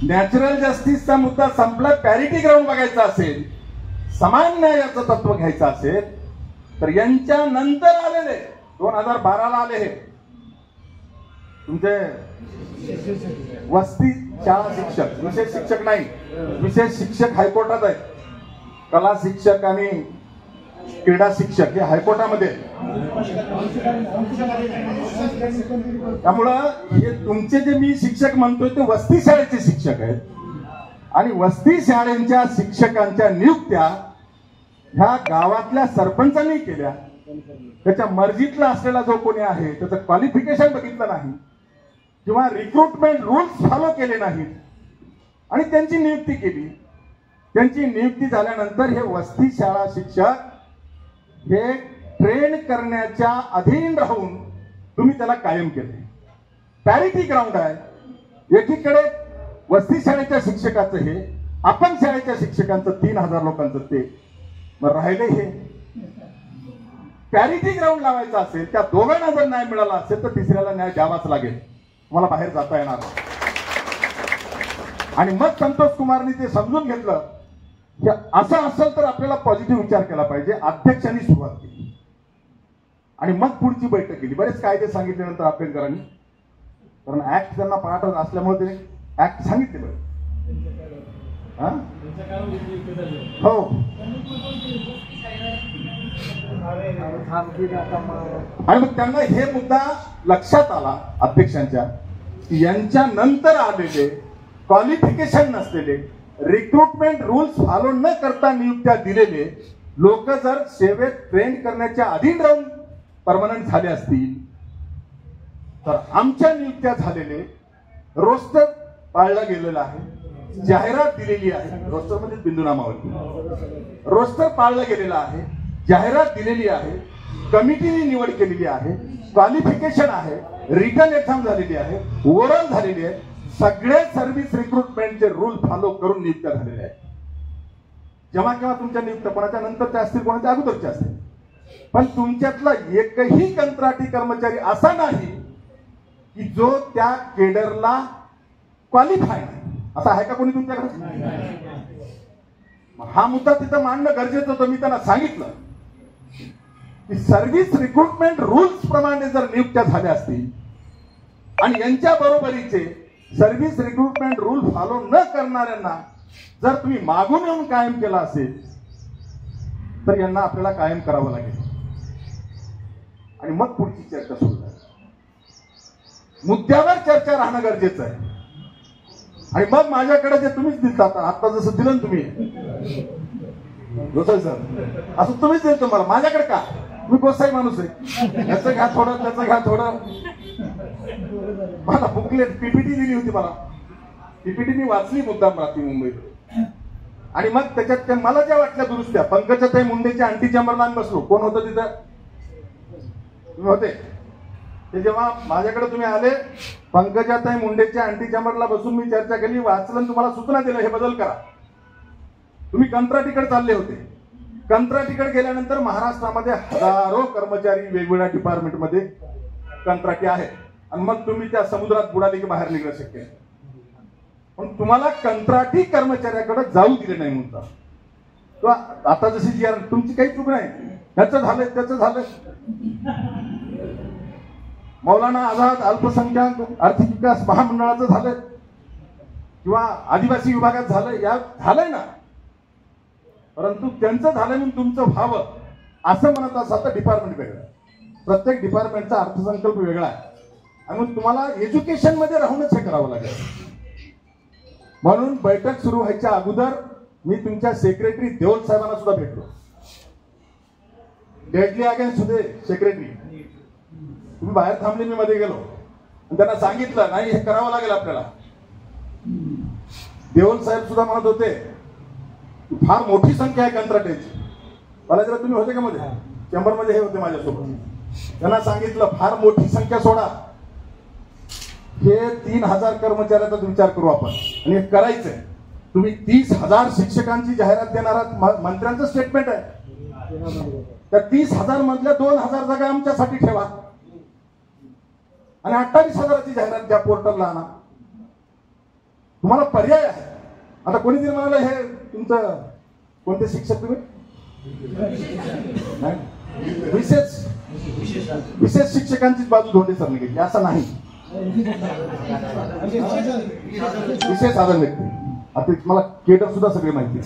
Natural जस्टिसचा मुद्दा संपला, parity ground बघायचा असेल, समान न्यायाचं तत्व घ्यायचं असेल तर यांच्या नंतर आलेले 2012ला आले हे तुमचे वस्ती शाळा शिक्षक, विशेष शिक्षक नाही, विशेष शिक्षक हायकोर्टात आहेत, कला शिक्षक आणि क्रीडा शिक्षक हे हायकोर्टामध्ये. त्यामुळं हे तुमचे जे मी शिक्षक म्हणतोय ते वस्ती शाळेचे शिक्षक आहेत आणि वस्ती शाळेच्या शिक्षकांच्या नियुक्त्या ह्या गावातल्या सरपंचांनी केल्या. त्याच्या मर्जीतला असलेला जो कोणी आहे त्याचं क्वालिफिकेशन बघितलं नाही किंवा रिक्रुटमेंट रूल्स फॉलो केले नाहीत आणि त्यांची नियुक्ती केली. त्यांची नियुक्ती झाल्यानंतर हे वस्ती शाळा शिक्षक हे ट्रेन करण्याच्या अधीन राहून तुम्ही त्याला कायम केले. पॅरिटी ग्राउंड आहे. एकीकडे वस्ती शाळेच्या शिक्षकाचं हे, आपण शाळेच्या शिक्षकांचं 3000 लोकांचं ते, मग राहिले हे. पॅरिटी ग्राउंड लावायचा असेल, त्या दोघांना जर न्याय मिळाला असेल तर तिसऱ्याला न्याय द्यावाच लागेल, मला बाहेर जाता येणार. आणि मग संतोष कुमारनी ते समजून घेतलं की असं असेल तर आपल्याला पॉझिटिव्ह विचार केला पाहिजे. अध्यक्षांनी सुरुवात केली आणि मग पुढची बैठक केली. बरेच कायदे सांगितल्यानंतर अभ्यंकरांनी, कारण ऍक्ट त्यांना पाठ असल्यामुळे ते ऍक्ट सांगितले. बरं हो, आणि मग त्यांना हे मुद्दा लक्षात आला अध्यक्षांच्या की यांच्या नंतर आलेले, क्वालिफिकेशन नसलेले, रिक्रुटमेंट रूल्स फॉलो न करता नियुक्त्या दिलेले लोक जर सेवेत ट्रेन करण्याच्या अधीन राहून परमनंट झाले असतील तर आमच्या नियुक्त्या झालेले, रोस्टर पाळला गेलेला आहे, जाहिरात दिलेली आहे, रोस्टर म्हणजे बिंदूनामावली, रोस्टर पाळला गेलेला आहे, जाहिरात दिलेली आहे, कमिटीने निवड केलेली आहे, क्वालिफिकेशन आहे, रिटन एक्झाम झालेली आहे, ओव्हरऑल झालेली आहे, सगळे सर्व्हिस रिक्रुटमेंटचे रूल फॉलो करून नियुक्त्या झालेल्या आहेत. जेव्हा केव्हा तुमच्या नियुक्त्या कोणाच्या नंतरच्या असतील, कोणाच्या अगोदरच्या असतील, पण तुमच्यातला एकही कंत्राटी कर्मचारी असा नाही की जो त्या केडरला क्वालिफाय नाही. असं आहे का कोणी तुमच्याकडे? हा मुद्दा तिथं मांडणं गरजेचं होतं. मी त्यांना सांगितलं की सर्व्हिस रिक्रुटमेंट रूल्स प्रमाणे जर नियुक्त्या झाल्या असतील आणि यांच्या बरोबरीचे सर्व्हिस रिक्रुटमेंट रूल फॉलो न करणाऱ्यांना जर तुम्ही मागून येऊन कायम केला असेल तर यांना आपल्याला कायम करावं लागेल. आणि मग पुढची चर्चा सुरू झाली. मुद्द्यावर चर्चा राहणं गरजेचं आहे. आणि मग माझ्याकडे जे तुम्हीच दिलता, आता जसं दिलं ना तुम्ही गोसाई सर, असं तुम्हीच दिलं तुम्हाला. माझ्याकडे का? मी गोसाई माणूस आहे, याचं घ्या थोडं, त्याचं घ्या थोडं. मला बुकलेट पीपीटी दिली होती, मला पीपीटी मी वाचली मुद्दाम रात्री मुंबईत. आणि मग त्याच्यात मला ज्या वाटल्या दुरुस्त्या, पंकजाताई मुंडेच्या अँटी चेंबरला आम्ही बसलो. कोण होतं तिथं? तुम्ही होते. ते जेव्हा माझ्याकडे तुम्ही आले, पंकजाताई मुंडेच्या अँटी चेंबरला बसून मी चर्चा केली, वाचलं, तुम्हाला सूचना दिलं हे बदल करा. तुम्ही कंत्राटीकडे चालले होते. कंत्राटीकडे गेल्यानंतर महाराष्ट्रामध्ये हजारो कर्मचारी वेगवेगळ्या डिपार्टमेंटमध्ये कंत्राटी आहेत आणि मग तुम्ही त्या समुद्रात बुडाले की बाहेर निघणं शक्य आहे. पण तुम्हाला कंत्राटी कर्मचाऱ्याकडे जाऊ दिले नाही मुद्दा. किंवा आता जशी जी तुमची काही चूक नाही, त्याचं झालंय त्याचं झालंय. मौलाना आझाद अल्पसंख्याक आर्थिक विकास महामंडळाचं झालंय किंवा आदिवासी विभागात झालंय, या झालंय ना. परंतु त्यांचं झालं म्हणून तुमचं व्हावं असं म्हणत असं तर डिपार्टमेंट वेगळं आहे. प्रत्येक डिपार्टमेंटचा अर्थसंकल्प वेगळा आहे आणि मग तुम्हाला एज्युकेशन मध्ये राहूनच हे करावं लागेल. म्हणून बैठक सुरू व्हायच्या अगोदर मी तुमच्या सेक्रेटरी देओल साहेबांना सुद्धा भेटलो. डेडली अगेन्स्ट होते सेक्रेटरी. तुम्ही बाहेर थांबले, मी मध्ये गेलो आणि त्यांना सांगितलं नाही हे करावं लागेल आपल्याला. देओल साहेब सुद्धा म्हणत होते फार मोठी संख्या आहे कंत्राटीची. मला जरा तुम्ही होते का मध्ये चेंबरमध्ये हे होते माझ्यासोबत. त्यांना सांगितलं फार मोठी संख्या सोडा, हे 3000 कर्मचाऱ्याचा विचार करू आपण आणि हे करायचंय. तुम्ही 30,000 शिक्षकांची जाहिरात देणार आहात. मंत्र्यांचं स्टेटमेंट आहे. त्या 30,000 मधल्या 2,000 जागा आमच्यासाठी ठेवा आणि 28,000ची जाहिरात त्या पोर्टलला आणा. तुम्हाला पर्याय आहे. आता कोणीतरी म्हणाला हे तुमचं कोणते शिक्षक तुम्ही विशेष शिक्षकांचीच बाजू धोंडे सरने घेतली असं नाही. विशेष साधन व्यक्ती आता मला केटर सुद्धा सगळे माहिती.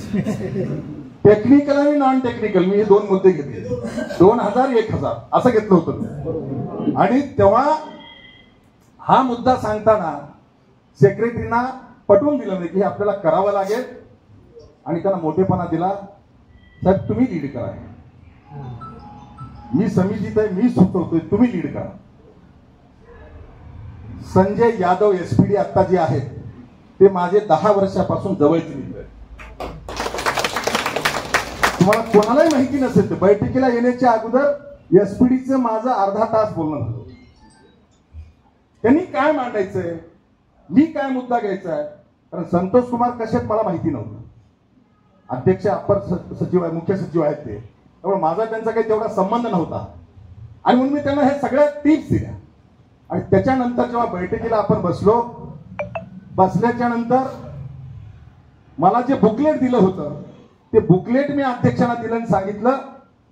टेक्निकल आणि नॉन टेक्निकल मी हे दोन मुद्दे घेतले. 2000 1000 असं घेतलं होतं. आणि तेव्हा हा मुद्दा सांगताना सेक्रेटरीना पटवून दिलं नाही की हे आपल्याला करावं लागेल. आणि त्यांना मोठेपणा दिला. साहेब तुम्ही लीड करा. मी समितीत आहे, मी सुचवतोय, तुम्ही लीड करा. संजय यादव एसपीडी आता जे आहेत ते माझे 10 वर्षापासून जवळचे मित्र आहेत. तुम्हाला कोणालाही माहिती नसेल तर बैठकीला येण्याच्या अगोदर एसपीडीचं माझं अर्धा तास बोलणं झालं. त्यांनी काय मांडायचंय, मी काय मुद्दा घ्यायचा आहे. कारण संतोष कुमार कशात मला माहिती नव्हतं. अध्यक्ष अपर सचिव आहे, मुख्य सचिव आहेत ते, त्यामुळे माझा त्यांचा काही तेवढा संबंध नव्हता. आणि म्हणून मी त्यांना हे सगळ्या टिप्स दिल्या. आणि त्याच्यानंतर जेव्हा बैठकीला आपण बसल्याच्या नंतर मला जे बुकलेट दिलं होतं ते बुकलेट मी अध्यक्षांना दिलं आणि सांगितलं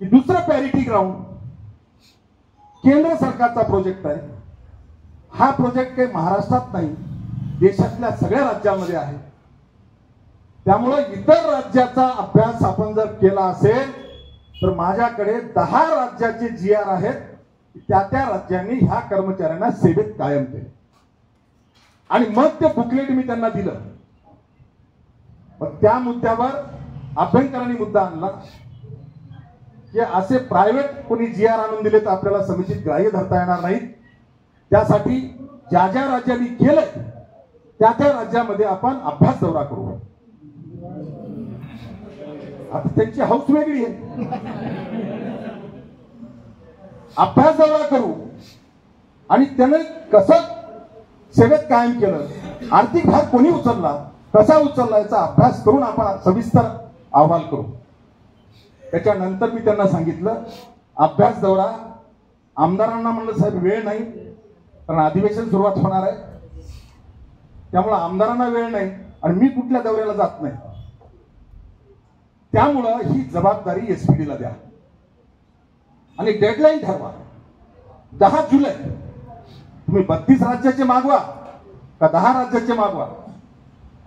की दुसरं पॅरिटी ग्राउंड केंद्र सरकारचा प्रोजेक्ट आहे. हा प्रोजेक्ट काही महाराष्ट्रात नाही, देशातल्या सगळ्या राज्यांमध्ये आहे. त्यामुळे इतर राज्याचा अभ्यास आपण जर केला असेल तर माझ्याकडे 10 राज्याचे GR आहेत. त्या राज्यांनी ह्या कर्मचाऱ्यांना सेवेत कायम केले. आणि मग ते बुकलेट मी त्यांना दिलं. पण त्या मुद्द्यावर अभ्यंकरांनी मुद्दा आणला की असे प्रायव्हेट कोणी GR आणून दिले तर आपल्याला समितीत ग्राह्य धरता येणार नाहीत. त्यासाठी ज्या ज्या राज्यांनी केलंय त्या त्या राज्यामध्ये आपण अभ्यास दौरा करू. आता त्यांची हौस वेगळी आहे. अभ्यास दौरा करू आणि त्याने कसं सेवेत कायम केलं, आर्थिक भार कोणी उचलला, कसा उचलला याचा अभ्यास करून आपण सविस्तर अहवाल करू. त्याच्यानंतर मी त्यांना सांगितलं अभ्यास दौरा. आमदारांना म्हणलं साहेब वेळ नाही कारण अधिवेशन सुरुवात होणार आहे, त्यामुळे आमदारांना वेळ नाही आणि मी कुठल्या दौऱ्याला जात नाही. त्यामुळं ही जबाबदारी एसपीडीला द्या आणि डेडलाईन ठरवा. 10 जुलै. तुम्ही 32 राज्याचे मागवा का 10 राज्याचे मागवा,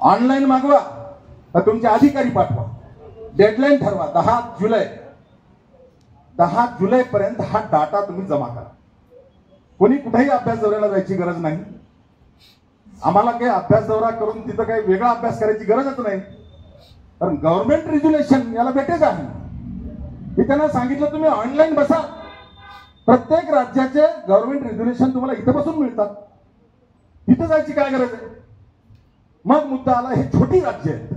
ऑनलाईन मागवा का तुमचे अधिकारी पाठवा. डेडलाईन ठरवा 10 जुलै. 10 जुलैपर्यंत हा डाटा तुम्ही जमा करा. कोणी कुठेही अभ्यास दौऱ्याला जायची गरज नाही. आम्हाला काही अभ्यास दौरा करून तिथं काही वेगळा अभ्यास करायची गरजच नाही. कारण गव्हर्नमेंट रेग्युलेशन याला भेटेच आहे. मी त्यांना सांगितलं तुम्ही ऑनलाईन बसा. प्रत्येक राज्याचे गव्हर्नमेंट रेग्युलेशन तुम्हाला इथं बसून मिळतात. इथं जायची काय गरज आहे. मग मुद्दा आला हे छोटी राज्य आहेत,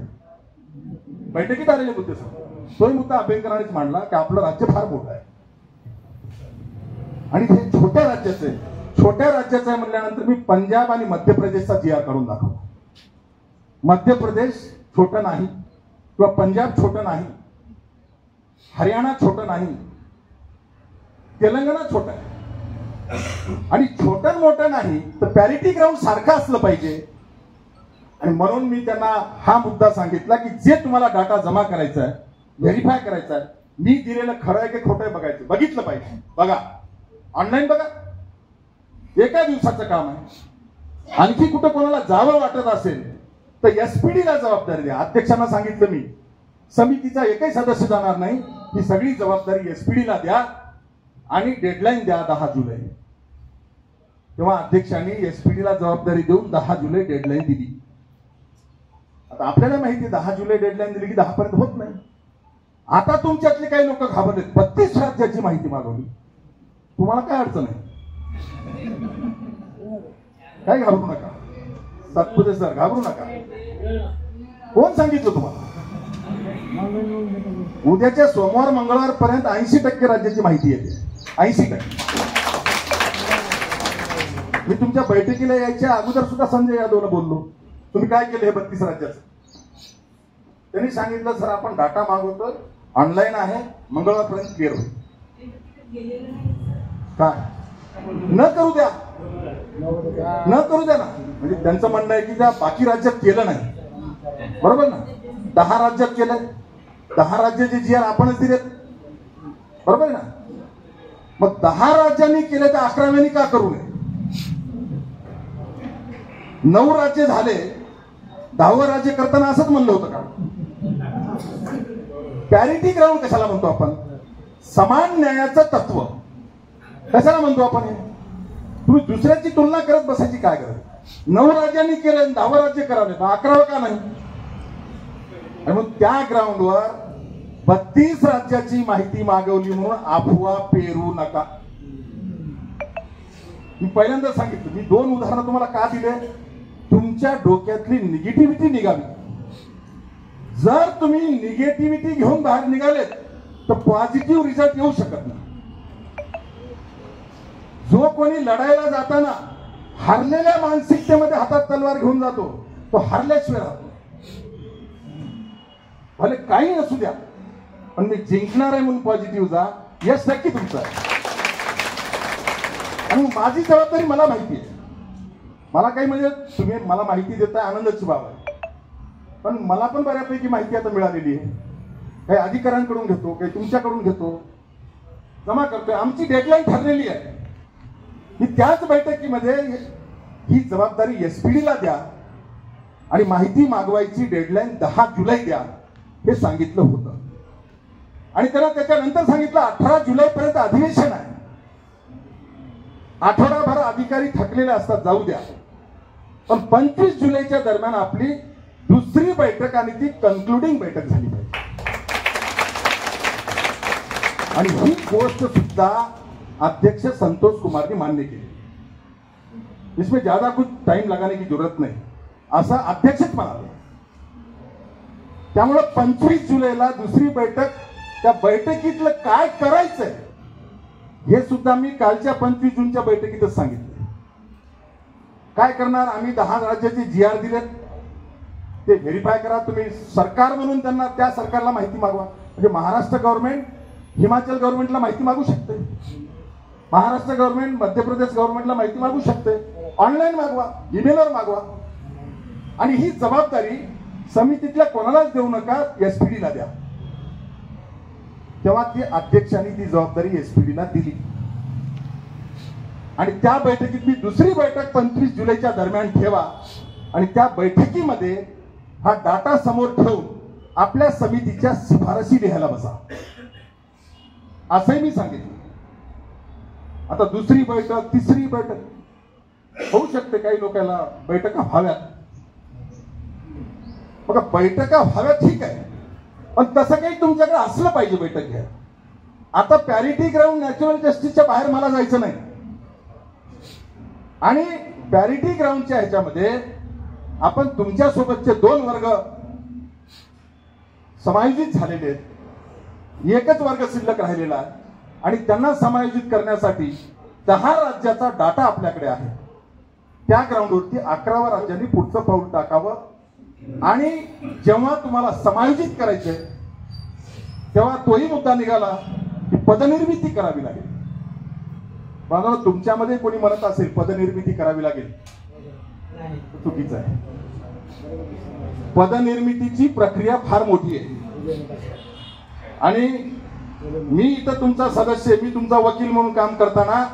बैठकीत आलेले मुद्दे. तोही मुद्दा अभ्यंकरांनीच मांडला की आपलं राज्य फार मोठं आहे आणि हे छोट्या राज्याचं आहे. छोट्या राज्याचं आहे म्हणल्यानंतर मी पंजाब आणि मध्य प्रदेशचा GR काढून दाखवतो. मध्य प्रदेश छोटं नाही किंवा पंजाब छोटं नाही, हरियाणा छोटं नाही, तेलंगणा छोटं आहे. आणि छोटं मोठं नाही तर पॅरिटी ग्राउंड सारखं असलं पाहिजे. आणि म्हणून मी त्यांना हा मुद्दा सांगितला की जे तुम्हाला डाटा जमा करायचा आहे, व्हेरीफाय करायचा आहे, मी दिलेलं खरं आहे की खोटं आहे बघायचं, बघितलं पाहिजे. बघा ऑनलाईन बघा, एका दिवसाचं काम आहे. आणखी कुठं कोणाला जावं वाटत असेल तर एसपीडीला जबाबदारी द्या. अध्यक्षांना सांगितलं मी समितीचा एकही सदस्य जाणार नाही, ही सगळी जबाबदारी एसपीडीला द्या आणि डेडलाईन द्या 10 जुलै. तेव्हा अध्यक्षांनी एसपीडीला जबाबदारी देऊन 10 जुलै डेडलाईन दिली. आता आपल्याला माहिती 10 जुलै डेडलाईन दिली की 10 पर्यंत होत नाही. आता तुमच्यातले काही लोक घाबरलेत, 32 राज्याची माहिती मागवली. तुम्हाला काय अडचण आहे, काय घाबरू नका. सातपुते सर घाबरू नका. कोण सांगितलं तुम्हाला. उद्याच्या सोमवार मंगळवार पर्यंत 80% राज्याची माहिती येते. 80%. मी तुमच्या बैठकीला यायच्या अगोदर सुद्धा संजय यादवला बोललो तुम्ही काय केलं हे 32 राज्याचं. त्यांनी सांगितलं सर आपण डाटा मागवतो, ऑनलाईन आहे, मंगळवारपर्यंत क्लिअर होईल. काय न करू द्या. न करू द्या ना. म्हणजे त्यांचं म्हणणं आहे की त्या बाकी राज्यात केलं नाही, बरोबर ना. 10 राज्यात केलंय, 10 राज्याचे जी आर आपणच दिलेत, बरोबर ना. मग 10 राज्यांनी केले तर 11व्यांनी का करू नये? 9 राज्य झाले, 10वं राज्य करताना असंच म्हणलं होतं का? पॅरिटी ग्राउंड कशाला म्हणतो आपण? समान न्यायाचं तत्व कशाला म्हणतो आपण? हे तुम्ही दुसऱ्याची तुलना करत बसायची काय गरज? 9 राज्यांनी केलं, 10वं राज्य करावे, 11वं का नाही? आणि मग त्या ग्राउंडवर 32 राज्याची माहिती मागवली म्हणून अफवा पेरू नका. मी पहिल्यांदा सांगितलं, मी 2 उदाहरणं तुम्हाला का दिले? तुमच्या डोक्यातली निगेटिव्हिटी निघावी. जर तुम्ही निगेटिव्हिटी घेऊन बाहेर निघालेत तर पॉझिटिव्ह रिझल्ट येऊ शकत नाही. जो कोणी लढायला जाताना हरलेल्या मानसिकतेमध्ये हातात तलवार घेऊन जातो तो हरल्याशिवाय राहतो. भले काही नसू द्या, पण मी जिंकणार आहे म्हणून पॉझिटिव्ह जा, यश नक्की तुमचं आहे. आणि माझी जबाबदारी मला माहिती आहे. मला काही म्हणजे तुम्ही मला माहिती देताय, आनंदाची बाब आहे. पण मला पण बऱ्यापैकी माहिती आता मिळालेली आहे. काही अधिकाऱ्यांकडून घेतो, काही तुमच्याकडून घेतो, जमा करतोय. आमची डेडलाईन ठरलेली आहे. ही त्याच बैठकीमध्ये ही जबाबदारी एसपीडीला द्या आणि माहिती मागवायची डेडलाईन 10 जुलै द्या हे सांगितलं होतं. आणि त्याला त्याच्यानंतर सांगितलं 18 जुलैपर्यंत अधिवेशन आहे. आठवडाभर अधिकारी थकलेले असतात, जाऊ द्या. पण 25 जुलैच्या दरम्यान आपली दुसरी बैठक आणि ती कन्क्लुडिंग बैठक झाली पाहिजे. आणि ही गोष्ट सुद्धा अध्यक्ष संतोष कुमार ने मान्य की इसमें ज्यादा कुछ टाइम लगाने की जरूरत नहीं, असा अध्यक्षच म्हणाले. त्यामुळे 25 जुलैला दुसरी बैठक, त्या बैठकीतलं काय करायचंय हे सुद्धा मी कालच्या 25 जूनच्या बैठकीतच सांगितलं. काय करणार? आम्ही 10 राज्याचे GR दिलेत, ते व्हेरीफाय करा. तुम्ही सरकार म्हणून त्यांना, त्या सरकारला माहिती मागवा. म्हणजे महाराष्ट्र गव्हर्नमेंट हिमाचल गव्हर्नमेंटला माहिती मागू शकते, महाराष्ट्र गव्हर्नमेंट मध्य प्रदेश गव्हर्नमेंटला माहिती मागू शकते. ऑनलाईन मागवा, ईमेलवर मागवा. आणि ही जबाबदारी समितीतल्या कोणालाच देऊ नका, एसपीडीला द्या. तेव्हा ती अध्यक्षांनी ती जबाबदारी एसपीडीला दिली. आणि त्या बैठकीत मी दुसरी बैठक 25 जुलैच्या दरम्यान ठेवा आणि त्या बैठकीमध्ये हा डाटा समोर ठेवून आपल्या समितीच्या शिफारसी लिहायला बसा, असंही मी सांगितलं. आता दुसरी बैठक, तिसरी बैठक होऊ शकते, काही लोकांना बैठका व्हाव्यात. बघा, बैठका व्हाव्यात ठीक आहे, पण तसं काही तुमच्याकडे असलं पाहिजे बैठक घ्या. आता पॅरिटी ग्राउंड नॅचरल जस्टिसच्या बाहेर मला जायचं नाही. आणि पॅरिटी ग्राउंडच्या ह्याच्यामध्ये आपण तुमच्या सोबतचे 2 वर्ग समायोजित झालेले आहेत, एकच वर्ग शिल्लक राहिलेला आहे. आणि त्यांना समायोजित करण्यासाठी 10 राज्याचा डाटा आपल्याकडे आहे. त्या ग्राउंडवरती 11व्या राज्यांनी पुढचं पाऊल टाकावं. आणि जेव्हा तुम्हाला समायोजित करायचंय तेव्हा तोही मुद्दा निघाला की पदनिर्मिती करावी लागेल. बांधव, तुमच्यामध्ये कोणी म्हणत असेल पदनिर्मिती करावी लागेल, चुकीचं आहे. पदनिर्मितीची प्रक्रिया फार मोठी आहे. आणि मी इथं तुमचा सदस्य, मी तुमचा वकील म्हणून काम करताना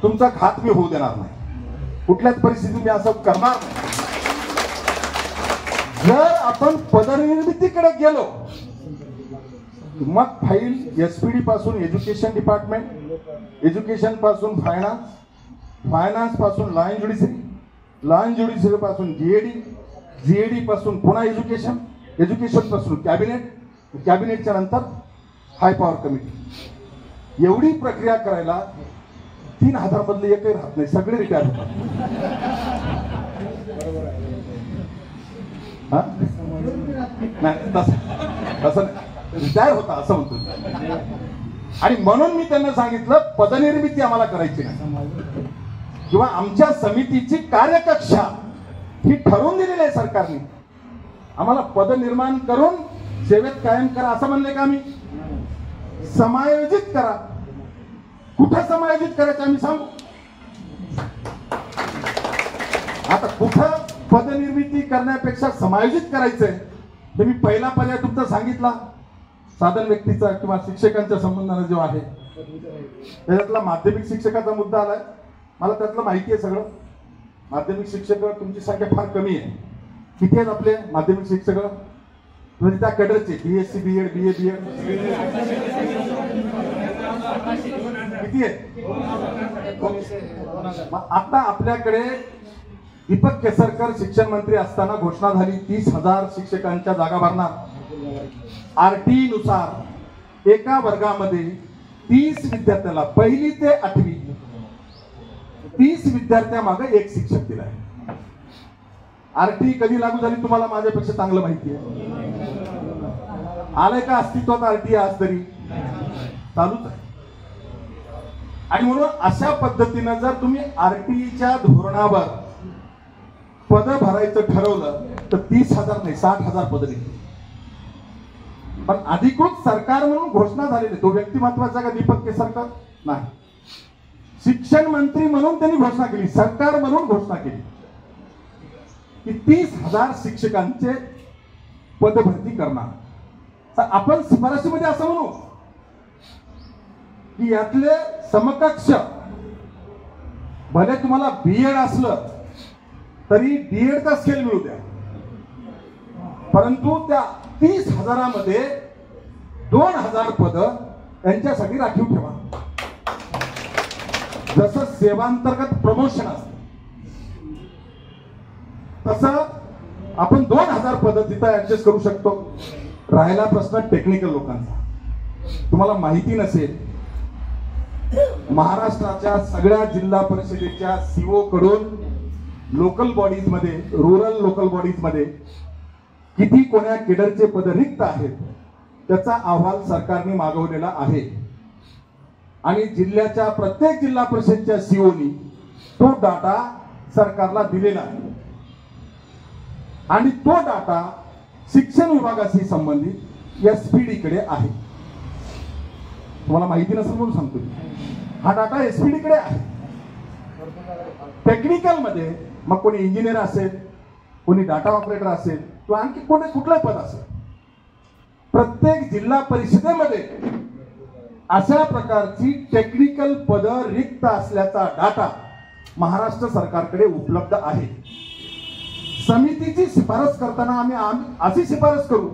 तुमचा घात मी होऊ देणार नाही. कुठल्याच परिस्थितीत मी असं करणार नाही. जर आपण पदनिर्मितीकडे गेलो मग फाईल एसपीडी पासून एज्युकेशन डिपार्टमेंट, एज्युकेशन पासून फायनान्स, फायनान्स पासून law and judiciary, law and judiciary पासून जीएडी, जीएडी पासून पुन्हा एज्युकेशन, एज्युकेशन पासून कॅबिनेट, कॅबिनेटच्या नंतर हाय पॉवर कमिटी. एवढी प्रक्रिया करायला 3000 मधले एकही राहत नाही, सगळे रिटायर होतात. नाही तसं रिटायर होता असं म्हणतो. आणि म्हणून मी त्यांना सांगितलं पदनिर्मिती आम्हाला करायची नाही, किंवा आमच्या समितीची कार्यकक्षा ही ठरवून दिलेली आहे सरकारने. आम्हाला पद निर्माण करून सेवेत कायम करा असं म्हणले का? आम्ही समायोजित करा. कुठं समायोजित करायचं आम्ही सांगू. आता कुठं पदनिर्मिती करण्यापेक्षा समायोजित करायचंय, तर मी पहिला पर्याय तुमचा सांगितला, साधन व्यक्तीचा किंवा शिक्षकांच्या संबंधाने जो आहे त्याच्यातला माध्यमिक शिक्षकाचा मुद्दा आलाय. मला त्यातलं माहिती आहे सगळं. माध्यमिक शिक्षक तुमची संख्या फार कमी आहे. किती आहेत आपले माध्यमिक शिक्षक म्हणजे त्या कॅडरचे BSc BEd BA BEd किती आहेत? आता आपल्याकडे दीपक केसरकर शिक्षण मंत्री असताना घोषणा झाली 30,000 शिक्षकांच्या जागा भरणार. RT नुसार एका वर्गामध्ये 30 विद्यार्थ्याला, 1ली ते 8वी 30 विद्यार्थ्यामागे एक शिक्षक दिलाय. RT कधी लागू झाली तुम्हाला माझ्यापेक्षा चांगलं माहिती आहे. आलंय का अस्तित्वात RT आज तरी? चालूच आहे. आणि म्हणून अशा पद्धतीनं जर तुम्ही RTच्या धोरणावर पद भरायचं ठरवलं तर 30,000 नाही 60,000 पद निघतील. पण अधिकृत सरकार म्हणून घोषणा झालेली, तो व्यक्ती महत्वाचा का दीपक केसरकर? नाही. शिक्षण मंत्री म्हणून त्यांनी घोषणा केली, सरकार म्हणून घोषणा केली की 30,000 शिक्षकांचे पदभरती करणार. तर आपण शिफारशीमध्ये असं म्हणू की यातले समकक्ष भले तुम्हाला BEd असलं तरी BEdचा स्केल मिळू द्या, परंतु त्या 30,000मध्ये 2,000 पद यांच्यासाठी राखीव ठेवा. जसं सेवांतर्गत प्रमोशन असतं तसं आपण 2,000 पद तिथं ऍडजस्ट करू शकतो. राहिला प्रश्न टेक्निकल लोकांचा. तुम्हाला माहिती नसेल, महाराष्ट्राच्या सगळ्या जिल्हा परिषदेच्या CO कडून लोकल बॉडीज मध्ये, रुरल लोकल बॉडीज मध्ये किती कोण्या केडरचे पद रिक्त आहेत त्याचा अहवाल सरकारने मागवलेला आहे. आणि जिल्ह्याच्या प्रत्येक जिल्हा परिषदच्या COनी तो डाटा सरकारला दिलेला आहे. आणि तो डाटा शिक्षण विभागाशी संबंधित SPD कडे आहे. तुम्हाला माहिती नसेल म्हणून सांगतो, हा डाटा SPD कडे आहे. टेक्निकल मध्ये मग कोणी इंजिनियर असेल, कोणी डाटा ऑपरेटर असेल किंवा आणखी कोणी कुठलंही पद असेल, प्रत्येक जिल्हा परिषदेमध्ये अशा प्रकारची टेक्निकल पद रिक्त असल्याचा डाटा महाराष्ट्र सरकारकडे उपलब्ध आहे. समितीची शिफारस करताना आम्ही अशी शिफारस करू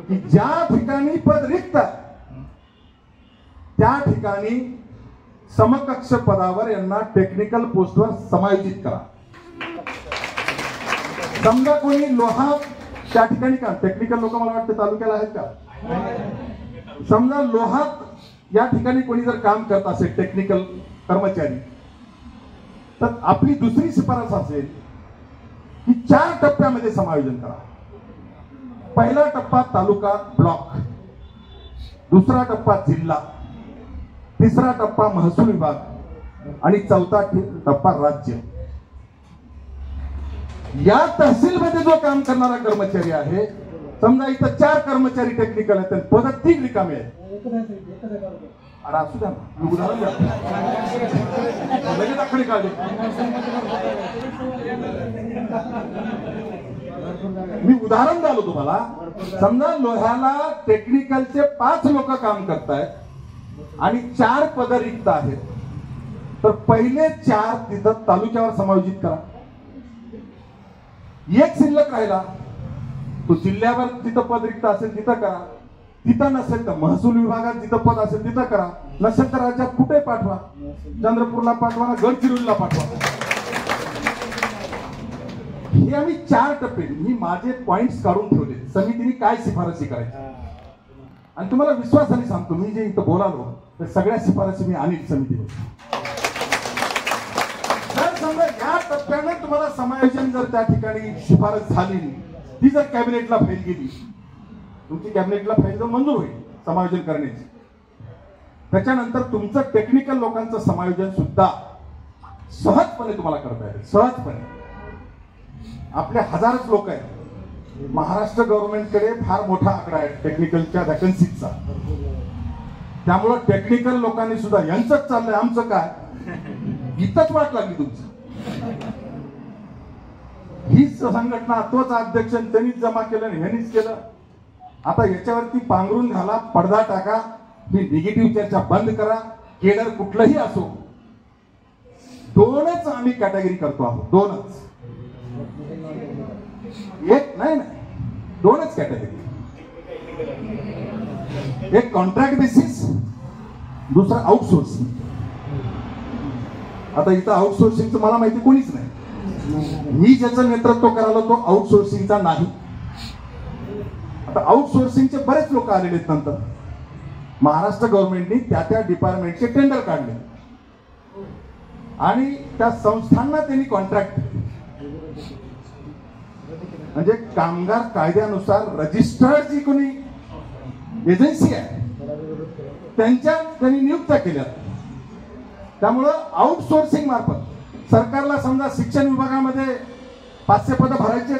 की ज्या ठिकाणी पद रिक्त आहे त्या ठिकाणी समकक्ष पदावर यांना टेक्निकल पोस्टवर समायोजित करा. समजा कोणी लोहा त्या ठिकाणी, का टेक्निकल लोक मला वाटतं तालुक्याला आहेत का? समजा लोहात या ठिकाणी कोणी जर काम करत असेल टेक्निकल कर्मचारी, तर आपली दुसरी शिफारस असेल की 4 टप्प्यामध्ये समायोजन करा. पहिला टप्पा तालुका ब्लॉक, दुसरा टप्पा जिल्हा, तिसरा टप्पा महसूल विभाग आणि चौथा टप्पा राज्य. या तहसीलमध्ये जो काम करणारा कर्मचारी आहे, समजा इथं 4 कर्मचारी टेक्निकल आहेत, पद 3 रिकामे आहेत. अरे असू द्या, मी उदाहरण द्या, लगेच आकडे काढले. मी उदाहरण द्यालो तुम्हाला. समजा लोह्याला टेक्निकलचे 5 लोक काम करतायत आणि 4 पद रिक्त आहेत, तर पहिले 4 तिथं तालुक्यावर समायोजित करा. एक शिल्लक राहिला तो जिल्ह्यावर जिथं पद रिक्त असेल तिथं करा. तिथं नसेल तर महसूल विभागात जिथं पद असेल तिथं करा. नसेल तर राज्यात कुठे पाठवा, चंद्रपूरला पाठवा, गडचिरोलीला पाठवा. हे आम्ही 4 टप्पे, मी माझे पॉइंट्स काढून ठेवले, समितीने काय शिफारसी करायची. आणि तुम्हाला विश्वासाने सांगतो, मी जे इथं बोलालो तर सगळ्या शिफारसी मी आणील समितीवर. जर समजा या टप्प्याने तुम्हाला समायोजन जर त्या ठिकाणी शिफारस झाली, ती जर कॅबिनेटला फाईल गेली, तुमची कॅबिनेटला फाईल जर मंजूर होईल समायोजन करण्याची, त्याच्यानंतर तुमचं टेक्निकल लोकांचं समायोजन सुद्धा सहजपणे तुम्हाला करता येईल. सहजपणे. आपले हजारोच लोक आहेत. महाराष्ट्र गव्हर्नमेंटकडे फार मोठा आकडा आहे टेक्निकलच्या वॅकन्सीचा. त्यामुळं टेक्निकल लोकांनी सुद्धा यांचंच चाललंय, आमचं काय, इथंच वाट लागली तुमची. हीच संघटना, तोच अध्यक्ष, त्यांनीच जमा केलं आणि ह्यांनीच केलं. आता याच्यावरती पांघरून घाला, पडदा टाका, ही निगेटिव्ह चर्चा बंद करा. केडर कुठलंही असो, दोनच आम्ही कॅटेगरी करतो आहोत, दोनच. एक नाही, दोनच कॅटेगरी. एक कॉन्ट्रॅक्ट बेसिस, दुसरा आउटसोर्सिंग. आता इथं आउटसोर्सिंगचं मला माहिती कोणीच नाही. मी ज्याचं नेतृत्व करायला तो आउटसोर्सिंगचा नाही. आता आउटसोर्सिंगचे बरेच लोक आलेले आहेत. नंतर महाराष्ट्र गव्हर्नमेंटनी त्या डिपार्टमेंटचे टेंडर काढले आणि त्या संस्थांना त्यांनी कॉन्ट्रॅक्ट, म्हणजे कामगार कायद्यानुसार रजिस्टर्ड जी कोणी एजन्सी आहे त्यांनी नियुक्त्या केल्या. त्यामुळं आउटसोर्सिंग मार्फत सरकारला समजा शिक्षण विभागामध्ये 500 पदं भरायचे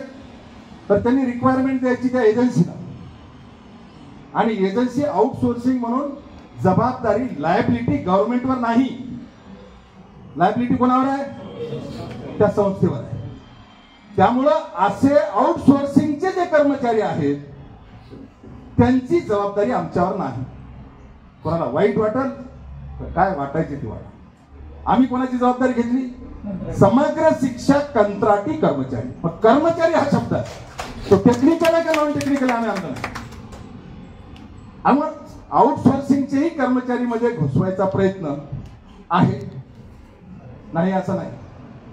तर त्यांनी रिक्वायरमेंट द्यायची त्या एजन्सीला, आणि एजन्सी आउटसोर्सिंग म्हणून जबाबदारी, लायबिलिटी गव्हर्नमेंटवर नाही. लायबिलिटी कोणावर आहे? त्या संस्थेवर आहे. त्यामुळं असे आउटसोर्सिंगचे जे कर्मचारी आहेत त्यांची जबाबदारी आमच्यावर नाही. कोणाला वाईट वाटल, काय वाटायचे ती वाटा. आम्ही कोणाची जबाबदारी घेतली? समग्र शिक्षा कंत्राटी कर्मचारी. मग कर्मचारी हा शब्द आहे तो टेक्निकल आहे का नॉन टेक्निकल आम्ही आणलं नाही. आउटसोर्सिंगचेही कर्मचारी मध्ये घुसवायचा प्रयत्न आहे, नाही असं नाही,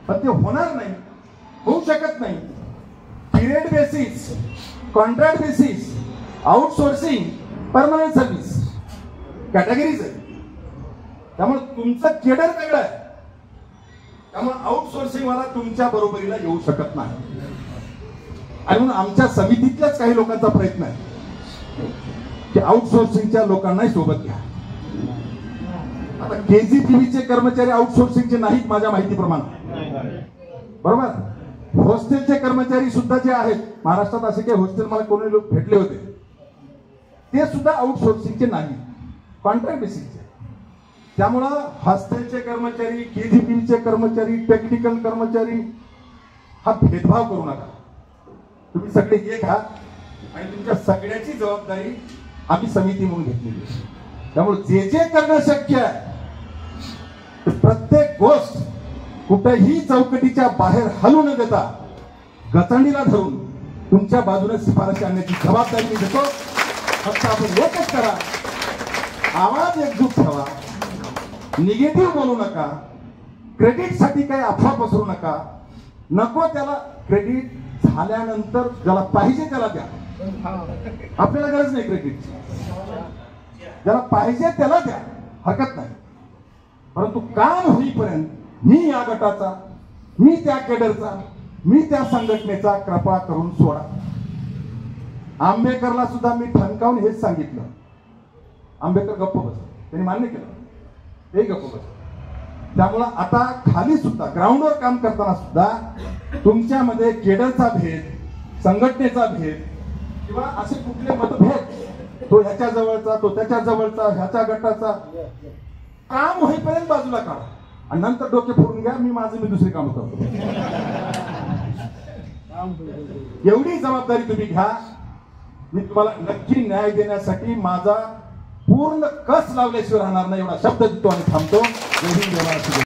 पण ते होणार नाही, होऊ शकत नाही. Period basis, contract basis, outsourcing, permanent service categories आहे. त्यामुळे तुमचं केडर वेगळं आहे. त्यामुळे आउटसोर्सिंग वाला तुमच्या बरोबरीला येऊ शकत नाही. आणि म्हणून आमच्या समितीतल्याच काही लोकांचा प्रयत्न आहे की आउटसोर्सिंगच्या लोकांनाही सोबत घ्या. आता केजीबीव्हीचे कर्मचारी आउटसोर्सिंगचे नाहीत माझ्या माहितीप्रमाणे, बरोबर. हॉस्टेलचे कर्मचारी सुद्धा जे आहेत महाराष्ट्रात, असे काही हॉस्टेल मला कोणी लोक भेटले होते, ते सुद्धा आउटसोर्सिंगचे नाही, कॉन्ट्रॅक्ट बेसिसचे. त्यामुळं हॉस्टेलचे कर्मचारी, केजीबीचे कर्मचारी, टेक्निकल कर्मचारी हा भेदभाव करू नका. तुम्ही सगळे एक आहात आणि तुमच्या सगळ्याची जबाबदारी आम्ही समिती म्हणून घेतलेली आहे. त्यामुळे जे करणं शक्य आहे प्रत्येक गोष्ट कुठेही चौकटीच्या बाहेर हलू न देता गचंडीला धरून तुमच्या बाजूने शिफारशी आणण्याची जबाबदारी मी घेतो. फक्त आपण एकच करा, आवाज एकजूट ठेवा, निगेटिव्ह बोलू नका, क्रेडिटसाठी काही अफवा पसरू नका. नको त्याला क्रेडिट झाल्यानंतर ज्याला पाहिजे त्याला द्या. आपल्याला गरज नाही क्रेडिटची, ज्याला पाहिजे त्याला द्या, हरकत नाही. परंतु काम होईपर्यंत मी या गटाचा, मी त्या केडरचा, मी त्या संघटनेचा कृपा करून सोडा. आंबेकरला सुद्धा मी ठणकावून हेच सांगितलं. आंबेकर गप्प बस, त्यांनी मान्य केलं, ते गप्प बस. त्यामुळं आता खाली सुद्धा ग्राउंडवर काम करताना सुद्धा तुमच्यामध्ये केडरचा भेद, संघटनेचा भेद किंवा असे कुठले मतभेद, तो ह्याच्या जवळचा, तो त्याच्या जवळचा, ह्याच्या गटाचा, काम होईपर्यंत बाजूला काढा आणि नंतर डोके फोडून घ्या, मी दुसरी काम करतो. एवढी जबाबदारी तुम्ही घ्या. मी तुम्हाला नक्की न्याय देण्यासाठी माझा पूर्ण कस लावल्याशिवाय राहणार नाही, एवढा शब्द देतो आणि थांबतो.